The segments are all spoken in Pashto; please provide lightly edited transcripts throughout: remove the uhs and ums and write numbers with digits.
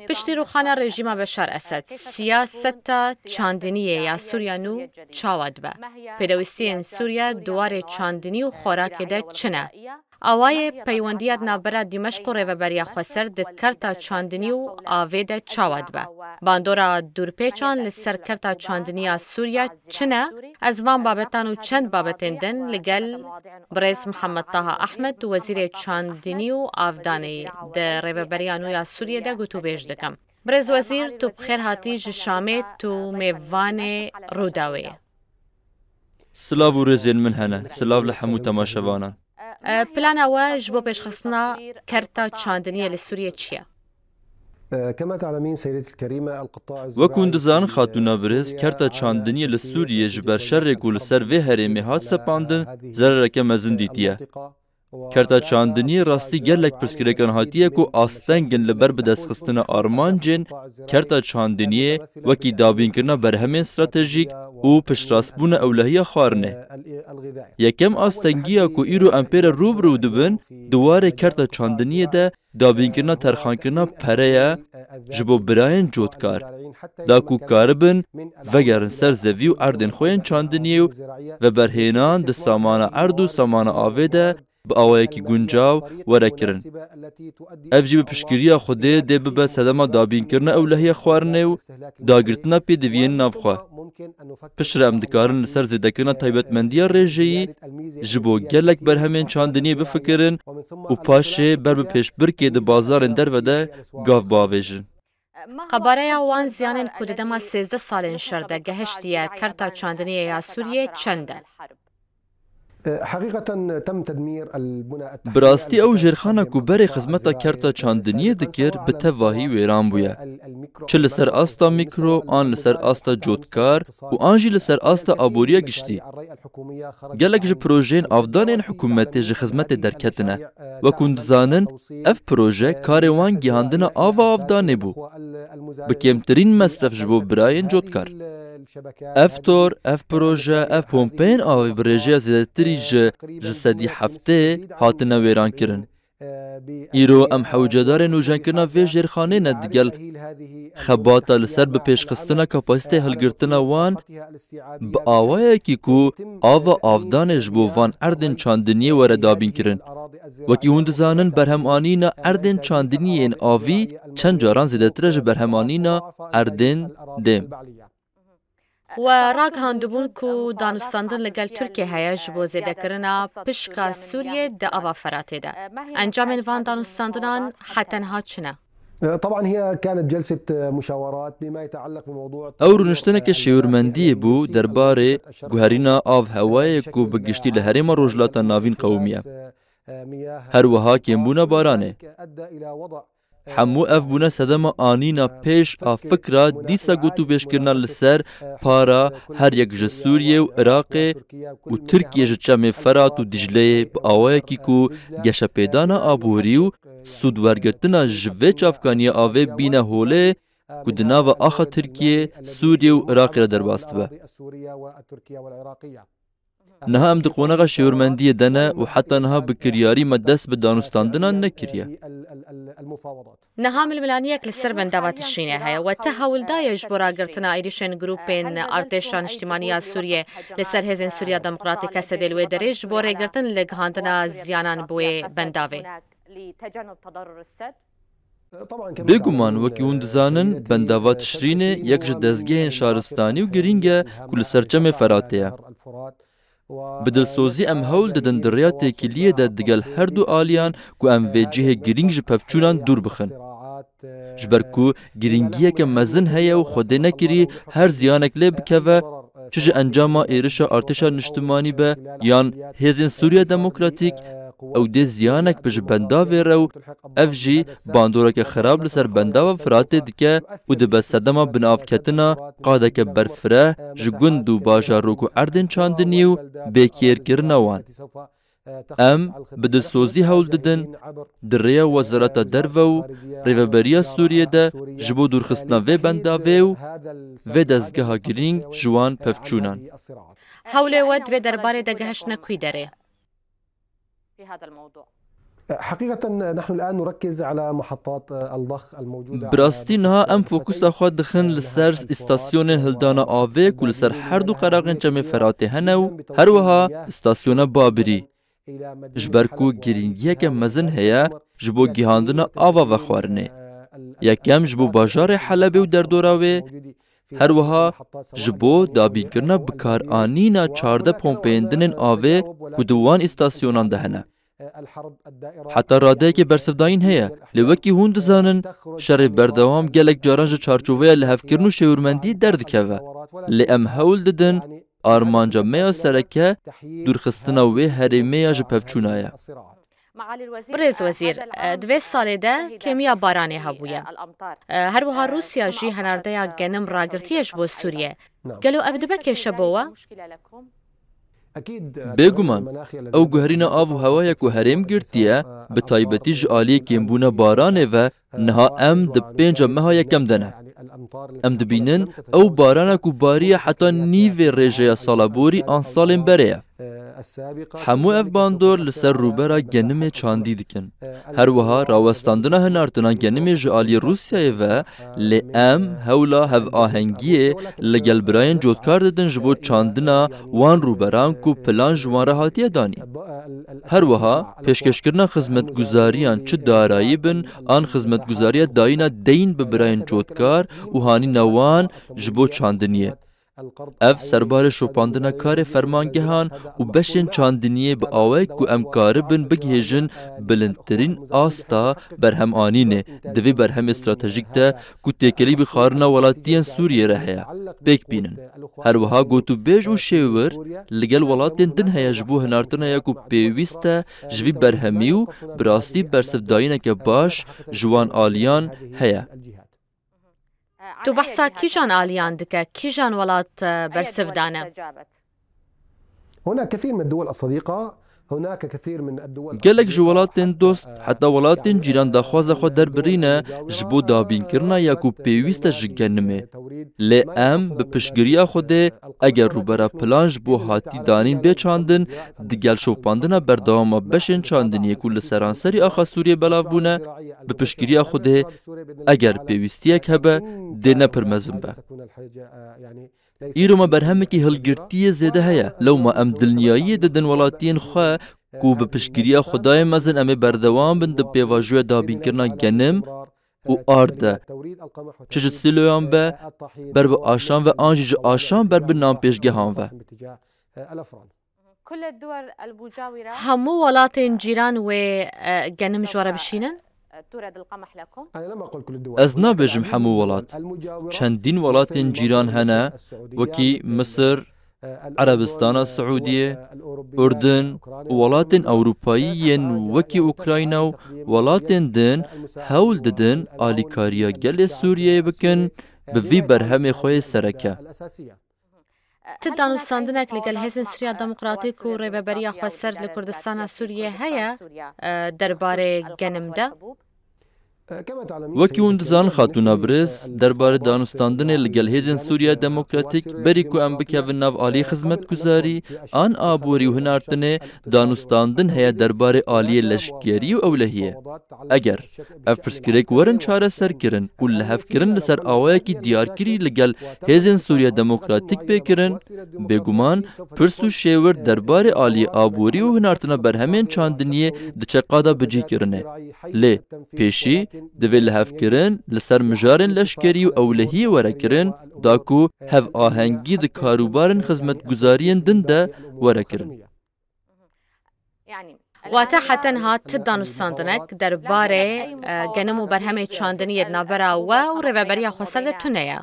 پشتی روخانه رژیم بشار اسد سیاست چاندنی یا سوریا نو چاود به پیداویستی این سوریا دوار چاندنی و خوراک ده چنه آوای پیوندیت نابرا دمشق و ریوبریا خسر ده کرتا چاندنی و آوه ده چاود به باندورا دورپیچان لسر کرتا چاندنی سوریا چنه از وان بابتان و چند بابتین دن لگل برز محمد طه احمد وزیر چاندنی و آفدانی ده ریوبریا نو یا سوریا ده گوتو بیش دکم برز وزیر تو بخیر هاتی جشامه تو میوان روداوی سلاو و رزین من هنه سلاو لحمو تماشوانان پلان او جبو پیشخستنا کرتا چاندنی لسوریه چیه؟ كما تعلمين سيدتي الكريمة القطاع وكون دزان خاتونا برز کرتا چاندنی لسوریه جبر شر گول سر و هرمی هات سپاندن زررک مزن دیتیه. کرتا چاندنی راستی گلک پرسکرکان هاتیه کو آستنگن لبر بدست خستن آرمان جن کرتا چاندنیه وکی دابین کرنا برهمین استراتژیک و پشتراسبون اولهی خارنه. یکم آستنگیه کو ایرو امپیر روبرو دبن دواره کرتا چاندنیه ده دابین کرنا ترخان کرنا پره جبو براین جودکار. داکو کاربن وگرن سر زوی و اردن خوین چاندنیه و برهینان ده سامان ارد و سامان آویده با آوایکی گنجاو ورکرن. افجی به پشکریا خوده ده ببه سدما دابین کرنه اولهی خوارنه و داگرتنا پی دوین نافخواه. پشر امدکارن لسر زیدکرنا تایبتمندی رژهی جبو گلک برهمین چاندنی بفکرن و پاشه بر به پیش برکه ده بازارن در و ده گاف باویجن. قباره وان زیانن کوددما 13 سالن شرده گهشتیه کرتا چاندنی یا سوریه چنده؟ حقيقة تم تدمير البناء التحتية براستی او جرخانه کو بر خدمتا کرتا چاندنیه دکر به تواهی ویران بویا. چه لسر آستا میکرو آن لسر آستا جودکار و آنجی لسر آستا آبوریا گشتی. گلک جه پروژین افدانین حکومتی جه خدمت درکتنه و کندزانن اف پروژه کاروان گیاندن آوا افدانه بو. بکمترین مصرف جبو براین جودکار. اف تور، اف پروژه، اف پومپین آوی برژه زیادتری جسدی هفته هاتنه ویران کرن. ایرو ام حوجدار نوجان کرنا وی جرخانه ندگل خباتا لسر به پیشخستنا کپاسیته هلگرتنا وان با آوائه کی کو آوا آفدان جبو وان اردن چاندنیه وردابین کرن وکی هندزانن برهمانینا اردن چاندنیه این آوی چند جاران زیدترش برهمانینا اردن دیم. و راگ هاندبون کو دانستاندن لگل ترکیه هیج بو زیده کرنا پشکا سوریه ده آوا فراته ده. انجام وان دانستاندنان حتنها چنه؟ طبعا هي كانت جلسة مشاورات بما يتعلق بموضوع او رنشتنك شیورمندی بو درباره گوهرینا آف هوای کو بگشتی لهرم روجلاتا ناوین قومیه. هر وها کمبونا بارانه. همو اف بونا سدما آنینا پیش آ فکرا دیسا گوتو بیش کرنا لسر پارا هر یک جه سوریه و عراق و ترکیه جه چمه فرات و دجله با آوائه کی کو گشه پیدانا آبوری و سودورگرتنا جوه چافکانی آوه بینه هوله که دناو آخا ترکیه سوریه و عراق را در باست به. نها ام دقونغا شیورمندی دنه و حتی نها بکریاری مدست به دانستاندنان نکریه. نها ململانیک لسر بندوات الشینه هیا و تحول دایج برا گرتنا ایریشن گروپین ارتشان اجتماعی سوریه لسر هزین سوریا دموکراتیک سدلوی درج برا گرتن لگهاندنا زیانان بوی بنداوی. بگومان وکی اون دزانن بنداوات شرینه یک جدزگه شارستانی و گرینگه کل سرچم فراتیه. بدلسوزی ام هول ددن دریات کلیه داد دگل هر دو آلیان کو ام وجه گرینگ جپفچونان دور بخن. جبر کو گرینگیه که مزن هیا و خوده نکری هر زیانک لب که و چج انجام ایرش ارتشا نشتمانی به یان هزین سوریا دموکراتیک او ده زیانک بج بنداوی رو افجی باندورا که خراب لسر بنداو فراته دکه و ده بسدما بناف کتنا قاده که برفره جگند و باجارو کو اردن چاندنیو بکیر کرنوان. ام بدل سوزی هول ددن دریا وزارت درو ریوبریا سوریه ده جبو دورخستنا و بنداوی و دزگاه گرینگ جوان پفچونان. هول ود و درباره دگهش نکوی داره. في هذا الموضوع حقيقة نحن الآن نركز على محطات الضخ الموجودة. براستی نها ام فوکوسا خود دخن لسر استاسیون هلدانا آوه کل سر هر دو قراغن چم فراته هنو هر وها استاسیون بابری جبرکو گرینگیه که مزن هیا جبو گیهاندنا آوا و خوارنه یکم جبو باجار حلبه و دردوراوه هر وها جبو دابی کرنا بکار آنینا 14 پومپیندنن آوه کدوان استاسیونان دهنه حتی راده که برسفداین هیا لوکی هون دزانن شر بردوام گلک جارانج چارچووه لحفکرن و شورمندی درد که لی ام هول ددن آرمانجا میا سرکه دورخستنا وی هرمیا جپفچونایا. برز وزیر دوی ساله ده کمیا بارانه هبویه هر وها روسیا جی هنرده گنم راگرتیش بو سوریه گلو افدبه که شبوه بێگومان ئەو گوهرینە ئاو و هەوایەک و هەرێم گرتیە بە تایبەتیش ئالێ کێمبوونە بارانێڤە نها ئەم دە پێنجە مەها یەکەم دەنە ئەم دبینن ئەو بارانێک و باریە حتا نیڤێ ڕێژەیە ساڵەبۆری ئان ساڵێن بەرەیە هەموو ئەف باندۆر لەسەر ڕووبەرە گەنمێ چاندی دکن هەروەها ڕاوەستاندنە هەنارتنا گەنمێ ژە ئالیە رووسیایەڤە لێ ئەم هەولا هەڤ ئاهەنگیێ لەگەل برایەن جۆتکار دەدن ji بۆ چاندنا وان ڕووبەران و پلان ji wan re hatiye danî هەروەها پێشکەشکردنا خزمەتگوزاریان چ دارایی بن ئان خزمەتگوزاریە داینا دەین بە برایەن جۆتکار و هانینە wan ji بۆ چاندنیە ev serbarê şopandina karê fermangehan û beşên çandiniyê bi awayek ku em karibin bigihêjin bilindtirîn asta berhemanînê di vê berhemê stratejîk de ku têkelî bi xwarina welatiyên Sûriyê re heye pêk bînin herwiha gotûbêj û şêwir li gel welatên din heye ji bo hinartinaya ku pêwîst e ji vî berhemî û bi rastî bersivdayîneke baş ji wan aliyan heye. تو بحثا کیجان آلیان دکه کیجان ولات برسفدانه هناك كثير من الدول الصديقة هناك كثير من الدول gelek ji welatên dost heta welatên cîran daxwaza xwe derbirîne ji bo dabînkirina ya ku pêwîst e ji genimê lê em bi piştgiriya Xwedê eger rûbera plan ji bo hatî danîn bêçandin di gel şopandina berdewama beşên çandiniyê ku li seranserî axa Sûriyê belav bûne bi piştgiriya Xwedê eger pêwîstiyek hebe dê nepirmezin be îro me berhemekî hilgirtiyê zêde heye lewma em dilniyayiyê didin welatiyên xwe ku bi piştgiriya Xwedayê mezin em ê berdewam bin di pêvajoya dabînkirina genim û ar de çi ji sîloyan be ber bi aşan ve an jî ji aşan ber bi nanpêşgehan ve همو ولاتên cîran wê genim ji were bişînin ez nabêjim hemû welat çendîn welatên cîran hene wekî Misir Erebistana Siûdiyê Urdun û welatên Ewropayî yên wekî Ukrayna û welatên din hewl didin alîkariya gelê Sûriyeyê bikin bi vî berhemê xwe sereke Ti danûstandinek li gel Hêzên Sûriya Demokratîk û Rêveberiya Xweser li Kurdistana Sûriyê heye derbarê genim de وەکی hûn dizan xatûna Briz derbarê danûstandinê li gel Hêzên Sûriya Demokratîk berî ku em bikevin nav alî xizmetguzarî an aborî û hinartinê danûstandin heye derbarê aliyê leşkerî û ewlehiyê eger ev pirsgirêk werin çareserkirin û lihevkirin li ser awayekî diyarkirî li gel Hêzên Sûriya Demokratîk pêkirin bêguman pirs û şêwir derbarê aliyê aborî û hinartina berhemên çandiniyê di çeqada bicîkirine lê pêşî divê lihevkirin li ser mijarên leşkerî û ewlehiyê werekirin da ku hev ahengî di karûbarên xizmetguzariyên din de werekirin واتە حەتەنها ti danûstandinek derbarê genim û berhemê çandiniyê navbera we û Rêveberiya Xweser de tune ye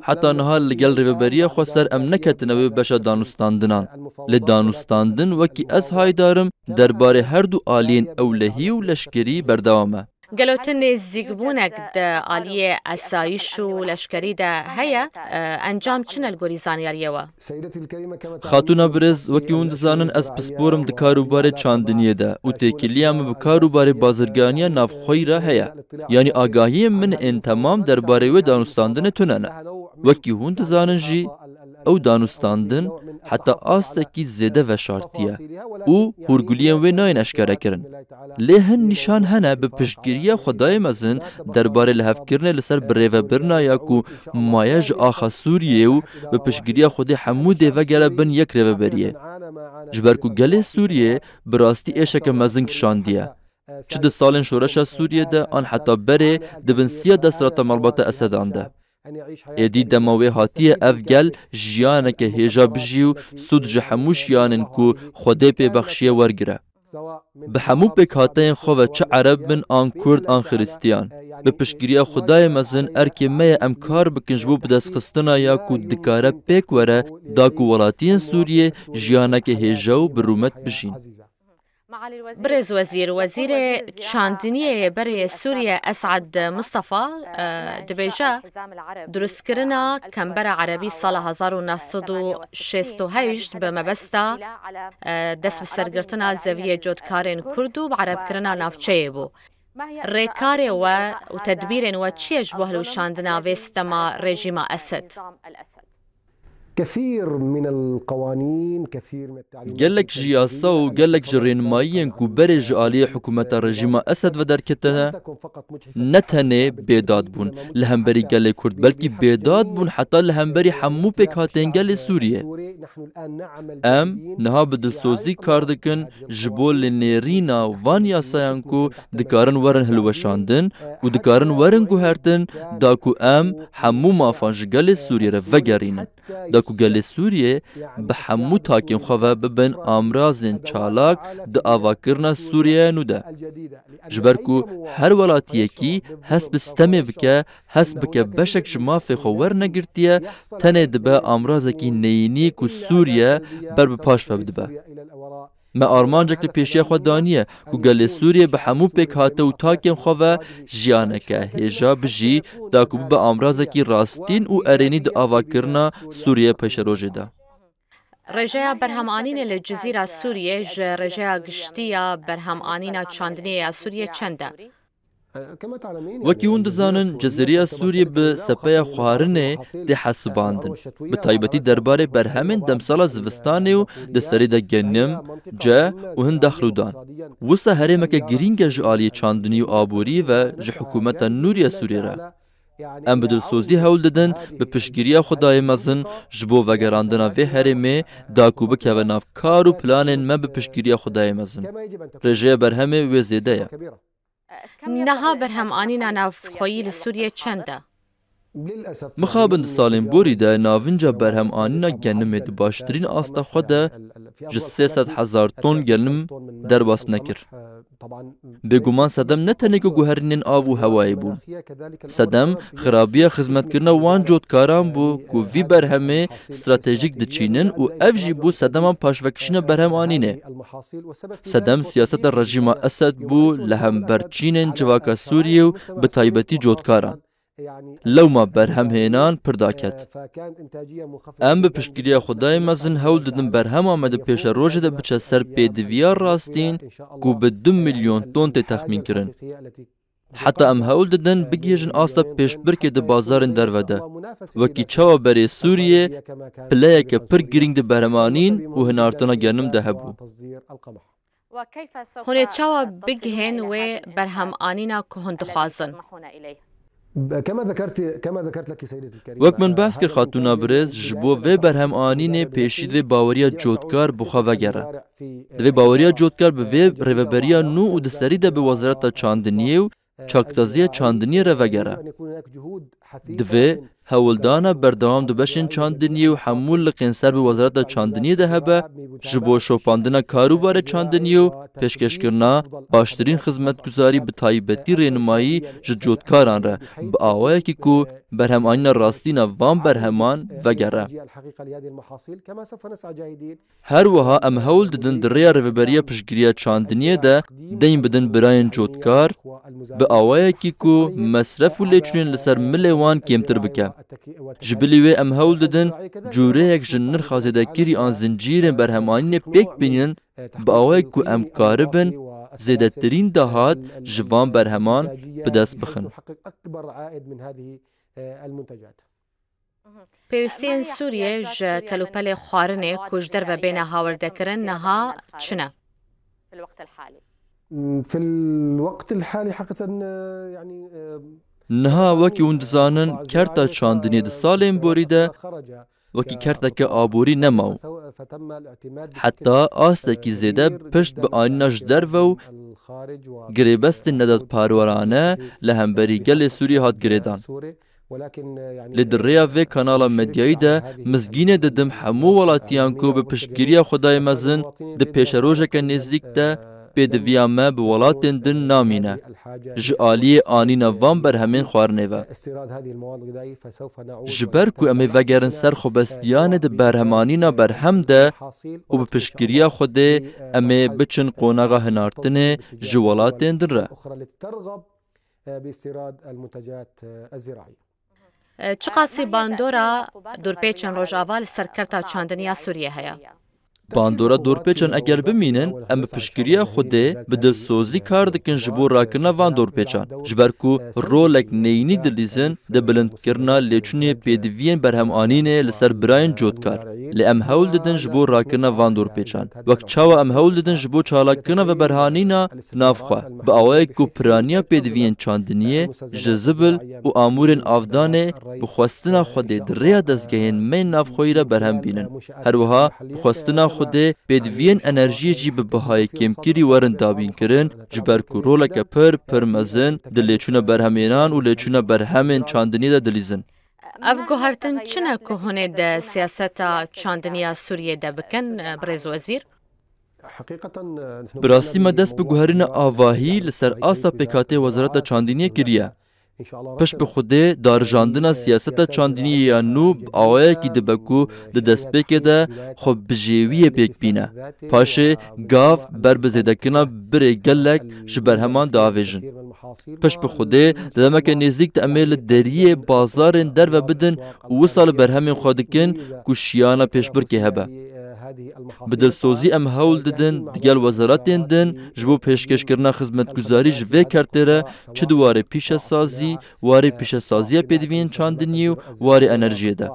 heta niha li gel Rêveberiya Xweser em neketine wê beşa danûstandinan lê danûstandin wekî ez haydarim derbarê her du aliyên ewlehî û leşkerî berdewam e gelo tu nêzîkbûnek di aliyê esayîş û leşkerî de heye encam çi ne li gorî zaniyariyê we Xatûna Briz wekî hûn dizanin ez pisporim di karûbarê çandiniyê de û têkiliya min bi karûbarê bazirganiya navxweyî re heye yanî agahiyên min ên temam derbarê wê danûstandinê tune ne wekî hûn dizanin jî ew danûstandin حتی آستکی زیده و شارتیه او هرگولیان و ناین اشکره کرن لی هن نشان هنه به پشتگیری خدای مزن درباره لحفکرنه لسر بریوه برنایا کو مایج آخا سوریه و به پشتگیری خودی حمو دیوه گره بن یک ریوه بریه جبرکو گله سوریه براستی ایشک مزن کشاندیه چه ده سالن شورش سوریه ده آن حتی بره دبن سیا دسترات مالبات اسدان ده ایدی دماوی هاتیه اف گل جیانه که هیجا بجیو سود جحموش یانن کو خوده پی بخشیه ورگره به همو پک هاتین خواه چه عرب من آن کرد آن خریستیان به پشگیری خدای مزن ارکی می امکار بکنجبو بدست خستنا یا کو دکاره پک وره دا کو ولاتین سوریه جیانه که هیجاو برومت بجین برز وزیر چاندنیه برای سوریه اسعد مصطفى دبیجه درست کرنا کمبر عربی سال 1968 به مبستا دست به سرگرتنا زویه جودکارن کردو بعرب کرنا نافچه بو ریکار و تدبیر و چیش بهلو شاندنا وستما رژیم اسد كثير من القوانين كثير من التعليمات گلک جیاسا و گلک جرینمایین کو برج عالی حکومت رژیم اسد و درکتنه نتنه بیداد بون لهمبری گل کرد بلکی بیداد بون حتی لهمبری حمو پک هاتین گل سوریه ام نها بدلسوزی کاردکن جبول نیرینا و وان یاسایان کو دکارن ورن هلوشاندن و دکارن ورن گوهرتن دا کو ام حمو مافانج گل سوریه را وگرینن دا کو گل سوریه به حمو تاکین خواه ببن امراضن چالاک دا آواکرنا سوریه نو ده جبر کو هر ولاتیه کی هست بستمه بکه هست بکه بشک جمافه خوور نگرتیه تنه دبه امراضه کی نینی کو سوریه بر بپاش فبدبه ما آرمانجک پیشی خود دانیه کو گل سوریه به همو پک هاته و تاکین خواه جیانه که هیجا بجی دا کو به امراضه کی راستین و ارینی دا آواکرنا سوریه پیش روژه ده رجاء برهمانین لجزیره سوریه رجاء گشتیا برهمانین چاندنیه سوریه چنده؟ وکی اون دزانن جزیره سوریه به سپه خوارنه ده حسباندن به طایبتی درباره برهمین دمسالا زوستانه و دستری ده گنم جه و هن دخلودان وسا هرمکه گرینگ جعالی چاندنی و آبوری و جه حکومت نوری سوریه را ام بدلسوزی هول ددن به پشگیری خدای مزن جبو وگراندنا و هرمه داکو بکه و نافکار و پلانن من به پشگیری خدای مزن رجه برهمه و زیده نها برهمانینا ناف خویی لسوریه چنده؟ مخابند سالین بوری ده ناونجا برهمانینا گنم ده باشترین آستا خود جه 300,000 تن گنم در باس نکر بگومان صدم نتنه که گوهرینین آو و هوایی بون صدم خرابیه خدمت کرنه وان جودکاران بو که وی برهمه استراتیجیک ده چینن و افجی بو صدم پاشوکشین برهمانینه صدم سیاست رژیم اسد بو لهم برچینن جواکا سوریه و به طایبتی جودکاران لو ما برهم هینان پرداکت ام به پشتگیری خدای مزن هول ددن برهم آمده پیش روژه ده بچه سر پیدویار راستین کو به 2 میلیون تن تی تخمین کرن حتی ام هول ددن بگیجن آستا پیش برکه ده بازارن دروده وکی چاوا بری سوریه پلیه که پر گرینگ ده برهمانین و هنارتنا گرنم ده هبو هونه چاوا بگهن و برهمانینا که هند خوازن كما ذكرت لك سيدتي الكريمة وقت من بحث کر خاتونا برز جبو و برهم آنین پیشید و باوریا جودکار بخواه گره و باوریا جودکار به و ریوبریا نو و دستری ده به وزارت چاندنیه و چاکتازی چاندنیه رو گره دوی هولدانا بردوام دو بشن چاندنیه و حمول لقنسر به وزارت چاندنیه ده هبه جبو شوپاندنا کاروبار چاندنیه و پیشکش کرنا باشترین خدمت گزاری به طایبتی رینمایی جودکاران را با آوائه که کو برهمانین راستین وان برهمان وگره هر وها ام هول ددن دریا ریوبریا پشگیری چاندنیه ده دین بدن براین جودکار به آوائه که کو مصرف و لیچنین لسر ملیوان کمتر بکه جبلی و ام هول ددن جوره یک جنر خازده کری آن زنجیر برهمانین پیک بینین با آوائه که ام کاربن زیده ترین دهات جوان برهمان به دست بخن پێویستیان سووریە ژە کەلوپەلێ خواردنێ کوژدەر بە بێنە هاوردەکردن نەها چنە؟ في الوقت الحالي حقيقة يعني نها وەکی hûn dizanin kerta çandiniyê di salên borî de wekî kerteke aborî nemaw. Heta astekî zêde pişt bi anîna ji derve û girêbestên nedadparwarane li hemberî gelê Sûriyê hat girêdan. Lê di rêya vê kanala medyayî de mizgînê didim hemû welatiyan ku bi piştgiriya Xwedayê mezin di pêşerojeke nêzik de pêdiviya me bi welatên din namîne ji aliyê anîna van berhemên xwarinê ve. Ji ber ku em ê vegerin ser xwebestiyanê di berhemanîna berhem de û bi piştgiriya Xwedê em ê biçin qonaxa hinartinê ji welatên din re. Çi qasî bandora dorpêçên Rojava li ser kerta çandiniya Sûriyê heye? Bandora dorpêçan eger bimînin, em bi piştgiriya Xwedê bi dilsozî kar dikin ji bo rakirina van dorpêçan. Ji ber ku rolek neyînî dilîzin di bilindkirina lêçûnê pêdiviyên berhemanînê li ser birayên cotkar. Lê em hewl didin ji bo rakirina van dorpêçan. Wek çawa em hewl didin ji bo çalakirina ve berhanîna navxwe. Bi awayek ku piraniya pêdiviyên çandiniyê ji zibil û amûrên avdanê bi xwestina Xwedê di rêya destgehên me navxweyî re berhem bînin. Her wiha bi xwestina Xwedê pêdiviyên enerjiyê jî bi bihayê kêmkirî werin dabînkirin ji ber ku roleke pir mezin di lêçûna berhemênan û lêçûna berhemên çandiniyê de dilîzin. Ev guhertin çine ku hûnê de siyaseta çandiniya Sûriyê de bikin, Birêz Wezîr? Bi rastî me dest bi guherîna avahî li ser asta pêkhatê Wezareta Çandiniyê kiriye. Pişt bi Xwedê darijandina siyaseta çandiniyê ya nû bi awayekî dibe ku di destpêkê de xwebijêwiyê pêk bîne. Paşê gav ber bi zêdekirina birê gelek ji berheman diavêjin. Pişt bi Xwedê di demeke nêzik de em ê li deriyê bazarên derve bidin û wisa li berhemên xwe dikin ku şiyana pêşbirkê hebe. Bi dilsozî em hewl didin digel wezaretên din ji bo pêşkêşkirina xizmetguzarî ji vê kertê re çi di warê pîşesazî, warê pîşesaziya pêdiviyên çandiniyê û warê enerjiyê de.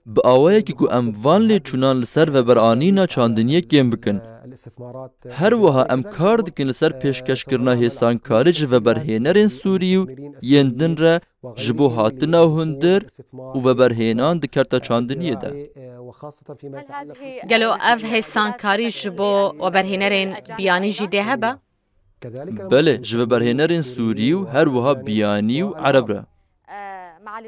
Bi awayekî ku em van lêçûnan li ser veberanîna çandiniyê kêm bikin. Her wiha em kar dikin li ser pêşkêşkirina hêsankarî ji veberhênerên Sûrî û yên din re ji bo hatina hundir û veberhênan di kerta çandiniyê de. Gelo ev hêsankarî ji bo weberhênerên biyanî jî dê hebe? Belê, ji veberhênerên Sûrî û her wiha biyanî û ereb re.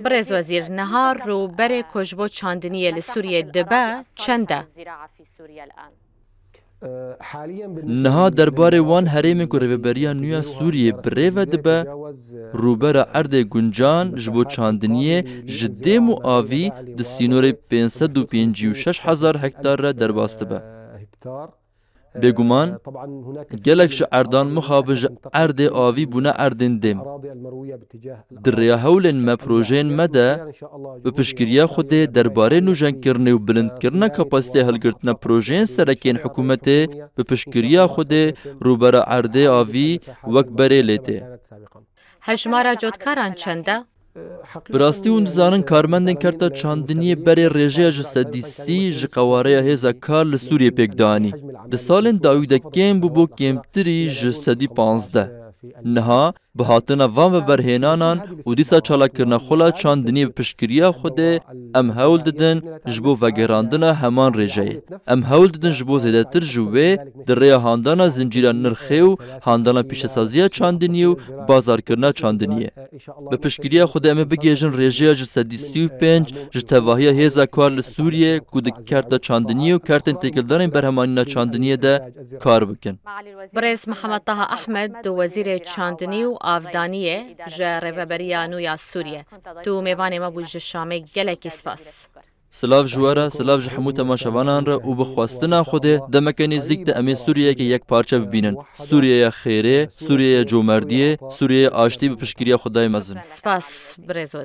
Birêz Wezîr, niha rûberê ku ji bo çandiniyê li Sûriyê dibe çend e? Niha derbarê wan herêmên ku rêveberiya nû ya Sûriyê bi rê ve dibe, rûbera erdê guncan ji bo çandiniyê ji dêm û avî di sînorê 556,000 hektar re derbas dibe. Bêguman, gelek ji erdan mixabin ji erdê avî bûne erdên dêm. Di rêya hewlên me projeyên me de bi piştgiriya Xwedê derbarê nûjenkirinê û bilindkirina kapasitê hilgirtina projeyên serekên hikûmetê bi piştgiriya Xwedê rûbera erdê avî wek berê lê tê. Hejmara cotkaran çend e? Bi rastî hûn dizanin karmendên kerta çandiniyê berê rêjeya ji sedî sî ji qewareya hêza kar li Sûriyê pêk danî. Di salên dawî de kêm bû bo kêmtirî ji sedî 15. Niha bi hatina van veberhênanan û dîsa çalakirina xola çandiniyê bi piştgiriya Xwedê em hewl didin ji bo vegerandina heman rêjeyê. Em hewl didin ji bo zêdetir ji wê di rêya handana zincîra nirxê û handana pîşesaziya çandiniyê û bazarkirina çandiniyê. Bi piştgiriya Xwedê em ê bigêjin rêjeya ji sedî 35 ji tevahiya hêza kar li Sûriyê ku di kerta çandiniyê û kertên têkildanên berhemanîna çandiniyê de kar bikin. Birêz Mihemed Taha Ehmed du Wezîrê Çandinî û Avdaniyê ji Rêveberiya nû ya Sûriyê. Tu mêvanê me bû ji Şamê gelekî spas. Silav ji we re, silav ji hemû temaşevanan re û bi xwestina Xwedê demeke nêzik de em ê Sûriyeyekê yekparçe bibînin. Sûriyeya xêrê, Sûriyeya comerdiyê, Sûriyeya aştî bi piştgiriya Xwedayê mezin. Spas Birêz Wezîr.